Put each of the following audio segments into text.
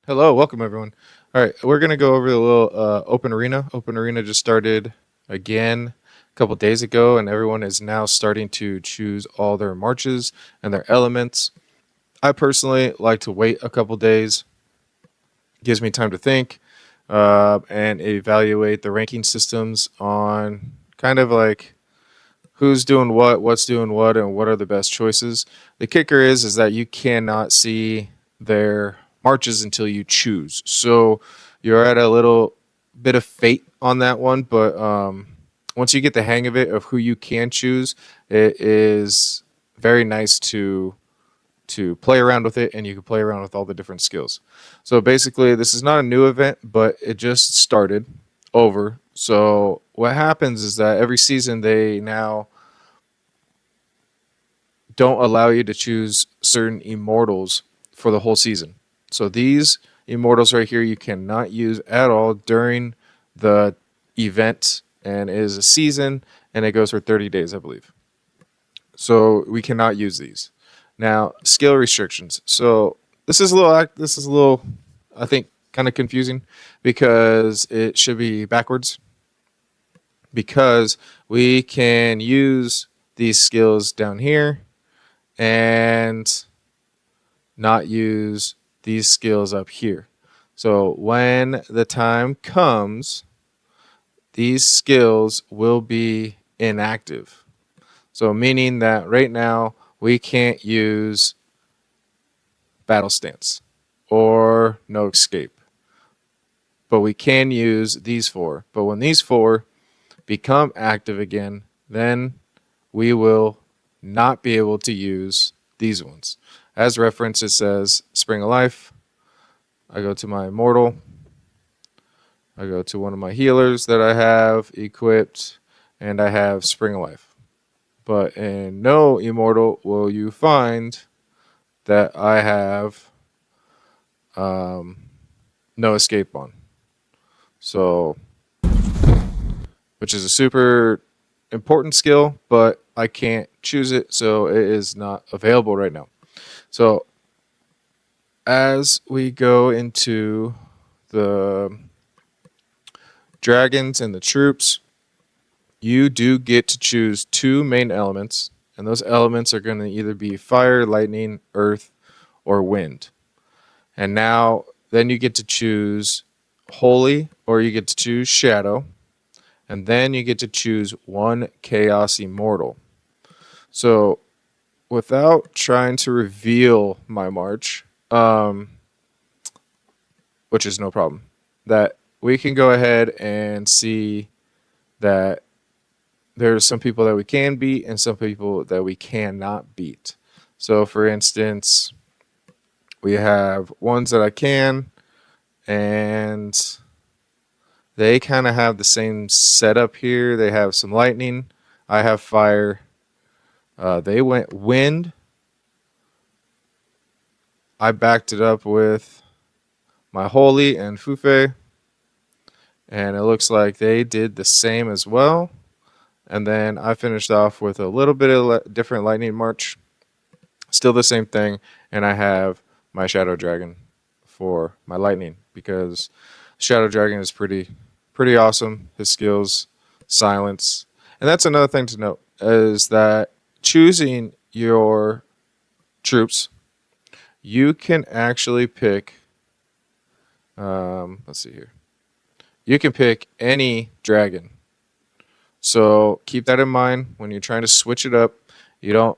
Hello, welcome everyone. All right, we're gonna go over the little open arena. Open arena just started again a couple days ago, and everyone is now starting to choose all their marches and their elements. I personally like to wait a couple days. Gives me time to think and evaluate the ranking systems on kind of like who's doing what, what's doing what, and what are the best choices. The kicker is that you cannot see their marches until you choose. So you're at a little bit of fate on that one, but once you get the hang of it of who you can choose, it is very nice to play around with it, and you can play around with all the different skills. So basically, this is not a new event, but it just started over. So what happens is that every season they now don't allow you to choose certain immortals for the whole season. So these immortals right here you cannot use at all during the event, and it is a season and it goes for 30 days, I believe. So we cannot use these. Now, skill restrictions. So this is a little I think kind of confusing because it should be backwards because we can use these skills down here and not use these skills up here. So when the time comes, these skills will be inactive. So meaning that right now we can't use battle stance or no escape. But we can use these four. But when these four become active again, then we will not be able to use these ones. As reference, it says Spring of Life. I go to my Immortal. I go to one of my healers that I have equipped, and I have Spring of Life. But in no Immortal will you find that I have no escape on. So, which is a super important skill, but I can't choose it, so it is not available right now. So, as we go into the dragons and the troops, you do get to choose two main elements, and those elements are going to either be fire, lightning, earth, or wind. And now, then you get to choose holy, or you get to choose shadow, and then you get to choose one chaos immortal. So, without trying to reveal my march, which is no problem, that we can go ahead and see that there's some people that we can beat and some people that we cannot beat. So, for instance, we have ones that I can, and they kind of have the same setup here. They have some lightning. I have fire. They went wind. I backed it up with my holy and fufe, and it looks like they did the same as well. And then I finished off with a little bit of different lightning march. Still the same thing, and I have my shadow dragon for my lightning because shadow dragon is pretty awesome. His skills, silence, and that's another thing to note is that choosing your troops, you can actually pick. Let's see here. You can pick any dragon. So keep that in mind when you're trying to switch it up. You don't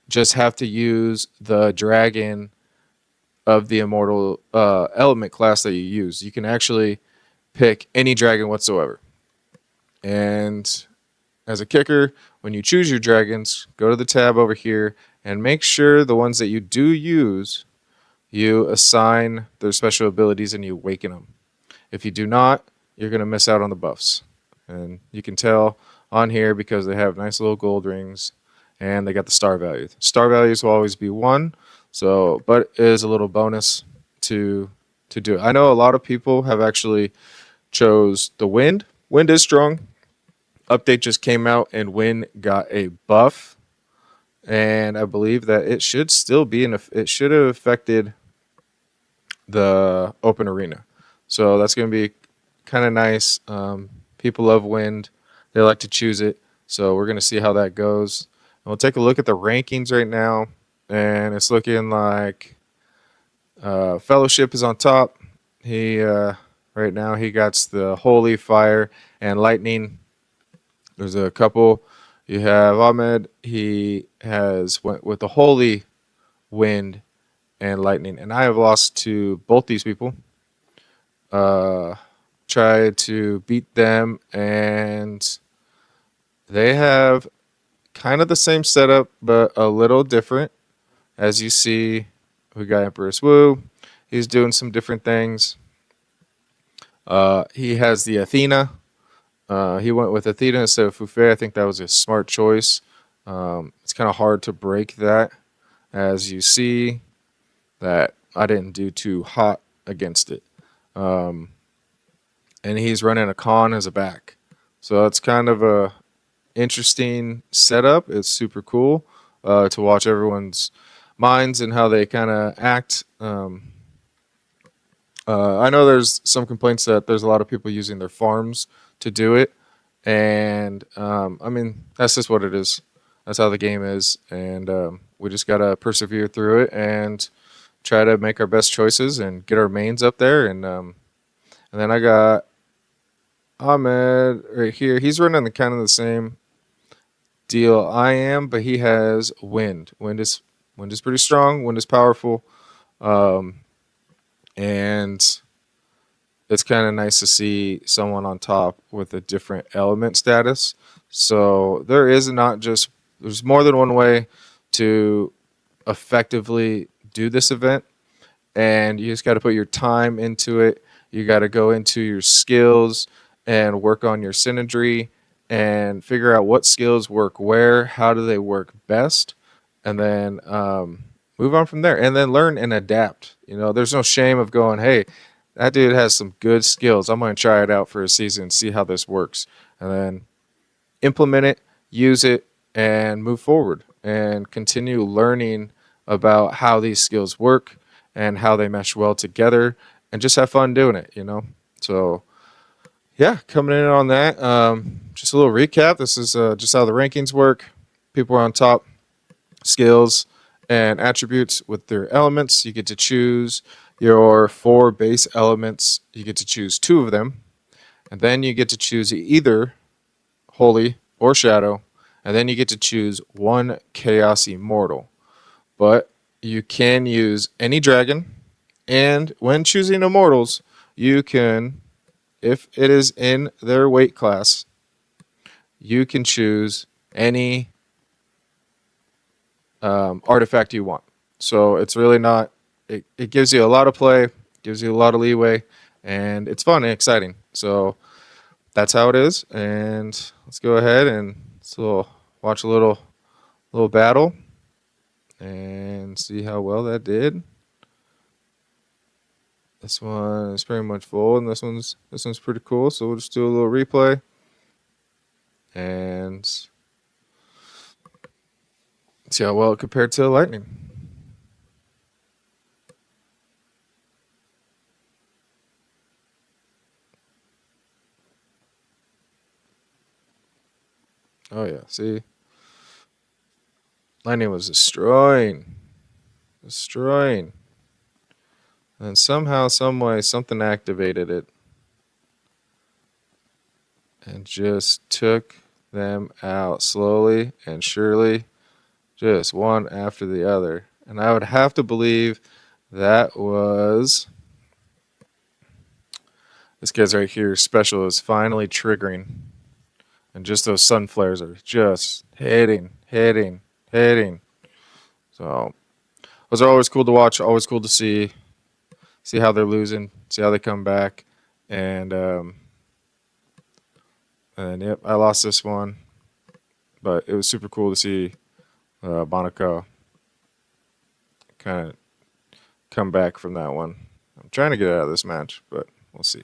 just have to use the dragon of the immortal element class that you use. You can actually pick any dragon whatsoever. And as a kicker, when you choose your dragons, go to the tab over here and make sure the ones that you do use, you assign their special abilities and you awaken them. If you do not, you're going to miss out on the buffs. And you can tell on here because they have nice little gold rings and they got the star value. Star values will always be 1, so but it is a little bonus to do it. I know a lot of people have actually chose the wind. Wind is strong. Update just came out and wind got a buff, and I believe that it should still be it should have affected the open arena. So that's going to be kind of nice. People love wind, they like to choose it. So we're going to see how that goes. And we'll take a look at the rankings right now, and it's looking like Fellowship is on top. He right now he got the Holy Fire and Lightning. There's a couple. You have Ahmed. He has went with the Holy Wind and Lightning, and I have lost to both these people. Uh, Tried to beat them, and they have kind of the same setup, but a little different. As you see, we got Empress Wu. He's doing some different things. He has the Athena. He went with Athena instead of Fufe. I think that was a smart choice. It's kind of hard to break that, as you see that I didn't do too hot against it. Um, and he's running a con as a back. So it's kind of a interesting setup. It's super cool to watch everyone's minds and how they kind of act. I know there's some complaints that there's a lot of people using their farms to do it, and I mean that's just what it is. That's how the game is, and we just gotta persevere through it and try to make our best choices and get our mains up there. And then I got Ahmed right here. He's running the kind of the same deal I am, but he has wind. Wind is pretty strong. Wind is powerful, um, and it's kind of nice to see someone on top with a different element status. So there is not just there's more than one way to effectively do this event, and you just got to put your time into it. You got to go into your skills and work on your synergy and figure out what skills work where, how do they work best, and then move on from there. And then learn and adapt. There's no shame of going, hey, that dude has some good skills. I'm going to try it out for a season, see how this works, and then implement it, use it, and move forward and continue learning about how these skills work and how they mesh well together and just have fun doing it. So, yeah, coming in on that, just a little recap. This is just how the rankings work. People are on top, skills and attributes with their elements. You get to choose your 4 base elements. You get to choose 2 of them. And then you get to choose either Holy or Shadow. And then you get to choose 1 Chaos Immortal. But you can use any dragon. And when choosing Immortals, you can, if it is in their weight class, you can choose any artifact you want. So it's really not, it gives you a lot of play, gives you a lot of leeway, and it's fun and exciting. So that's how it is. And let's go ahead and watch a little battle and see how well that did. This one is pretty much full, and this one's pretty cool. So we'll just do a little replay and see how well it compared to Lightning. Oh yeah, see, Lightning was destroying, and somehow, some way, something activated it and just took them out slowly and surely, just one after the other. And I would have to believe that was this guy's right here. Special is finally triggering, and just those sun flares are just hitting. So those are always cool to watch. Always cool to see how they're losing, see how they come back, and yep, I lost this one, but it was super cool to see Monaco kind of come back from that one. I'm trying to get out of this match, but we'll see.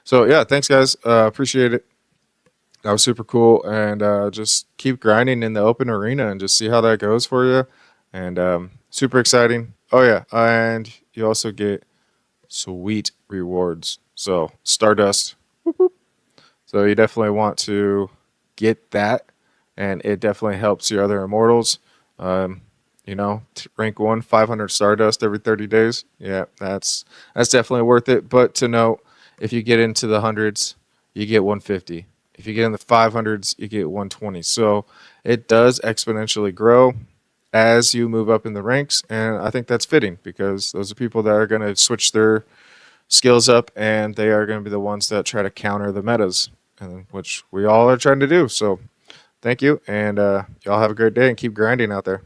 So yeah, thanks guys. Appreciate it. That was super cool, and just keep grinding in the open arena and just see how that goes for you. And super exciting. Oh yeah, and you also get sweet rewards. So Stardust. So you definitely want to get that, and it definitely helps your other immortals. Um, rank one, 500 Stardust every 30 days. Yeah, that's definitely worth it. But to note, if you get into the hundreds, you get 150. If you get in the 500s, you get 120. So it does exponentially grow as you move up in the ranks, and I think that's fitting because those are people that are going to switch their skills up, and they are going to be the ones that try to counter the metas, and which we all are trying to do. So thank you, and y'all have a great day and keep grinding out there.